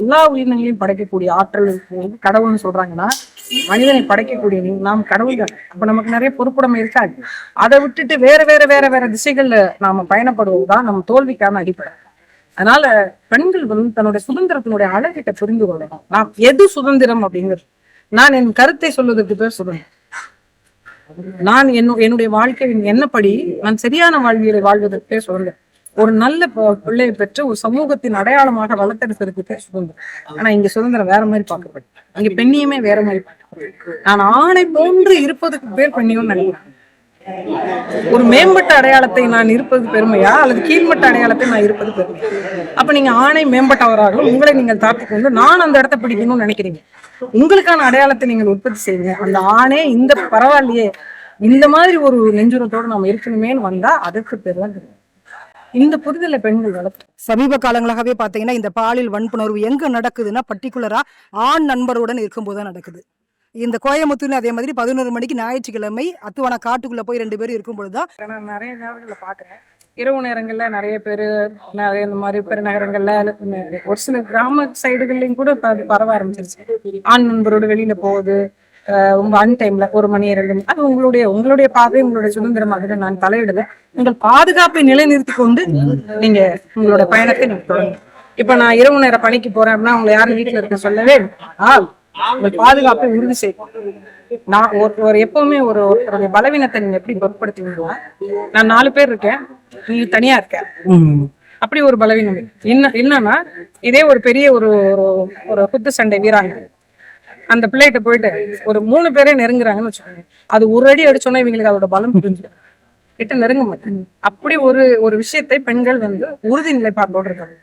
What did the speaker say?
எல்லா உயிரினங்களையும் படைக்கக்கூடிய ஆற்றல் கடவுள்னு சொல்றாங்கன்னா மனிதனை படைக்கக்கூடிய நாம் கடவுள்கள். அப்ப நமக்கு நிறைய பொறுப்புடைமை இருக்காது. அதை விட்டுட்டு வேற வேற வேற வேற திசைகள்ல நாம பயணப்படுவதுதான் நம்ம தோல்விக்கான அடிப்படை. அதனால பெண்கள் தன்னுடைய சுதந்திரத்தினுடைய அழகிட்ட புரிந்து கொள்ளணும். நான் எது சுதந்திரம் அப்படிங்கிறது, நான் என் கருத்தை சொல்வதற்கு பேர் சுதந்திரம். நான் என்னுடைய வாழ்க்கையின் என்னப்படி நான் சரியான வாழ்வியலை வாழ்வதற்கே சுதந்திரம். ஒரு நல்ல பிள்ளையை பெற்று ஒரு சமூகத்தின் அடையாளமாக வளர்த்தெடுக்கிறதுக்கே சுதந்திரம். ஆனா இங்க சுதந்திரம் வேற மாதிரி பார்க்கப்படும். அங்க பெண்ணியமே வேற மாதிரி பார்க்கப்படும். நான் ஆணை போன்று இருப்பதுக்கு பேர் பெண்ணியம் நினைக்கிறேன். ஒரு மேம்பட்ட அடையாளத்தை நான் இருப்பது பெருமையா அல்லது கீழ்மட்ட அடையாளத்தை நான் இருப்பது பெருமையா? அப்ப நீங்க ஆணை மேம்பட்டவராக உங்களை நீங்கள் தாக்கிக் கொண்டு நான் அந்த இடத்தை பிடிக்கணும்னு நினைக்கிறீங்க. உங்களுக்கான அடையாளத்தை நீங்கள் உற்பத்தி செய்யுங்க. அந்த ஆணே இந்த பரவாயில்லையே, இந்த மாதிரி ஒரு நெஞ்சுரத்தோடு நாம இருக்கணுமேன்னு வந்தா அதற்கு பேர் தான் இந்த புரிதலை பெண்கள் வளர்த்து. சமீப காலங்களாகவே பாத்தீங்கன்னா இந்த பாலியல் வன்புணர்வு எங்க நடக்குதுன்னா பர்டிகுலரா ஆண் நண்பருடன் இருக்கும்போது தான் நடக்குது. இந்த கோயம்புத்தூர்ல அதே மாதிரி 11 மணிக்கு ஞாயிற்றுக்கிழமை அத்துவான காட்டுக்குள்ள போய் 2 பேரும் இருக்கும் பொழுதுதான் நான் நிறைய நேரங்கள்ல பாக்குறேன். இரவு நேரங்கள்ல நிறைய பேரு இந்த மாதிரி பெருநகரங்கள்ல ஒரு சில கிராம சைடுகள்லயும் கூட பரவ ஆரம்பிச்சிருச்சு. ஆண் நண்பரோடு வெளியில போகுது உங்க அன் டைம்ல 1 மணி 2 மணி. அது உங்களுடைய பார்வை, உங்களுடைய சுதந்திரமாக நான் தலையிடல. உங்கள் பாதுகாப்பை நிலைநிறுத்தி கொண்டு நீங்க உங்களோட பயணத்தை நீங்க தொடங்க. இப்ப நான் இரவு நேர பணிக்கு போறேன் அப்படின்னா உங்களை யாரும் வீட்டுல இருக்க சொல்லவே உங்கள் பாதுகாப்பை உறுதி செய்யும். நான் ஒரு எப்பவுமே ஒருத்தருடைய பலவீனத்தை நீங்க எப்படி பொருட்படுத்துவீங்களா, நான் 4 பேர் இருக்கேன், நீங்க தனியா இருக்க, அப்படி ஒரு பலவீனம். என்னன்னா இதே ஒரு பெரிய ஒரு குத்து சண்டை வீராங்க அந்த பிள்ளைகிட்ட போயிட்டு ஒரு 3 பேரே நெருங்குறாங்கன்னு வச்சுக்கோங்க, அது ஒரு அடி அடிச்சோன்னா இவங்களுக்கு அதோட பலம் புரிஞ்சு கிட்ட நெருங்க மாட்டாங்க. அப்படி ஒரு விஷயத்தை பெண்கள் உறுதி நிலைப்பாட்டோடு இருக்காங்க.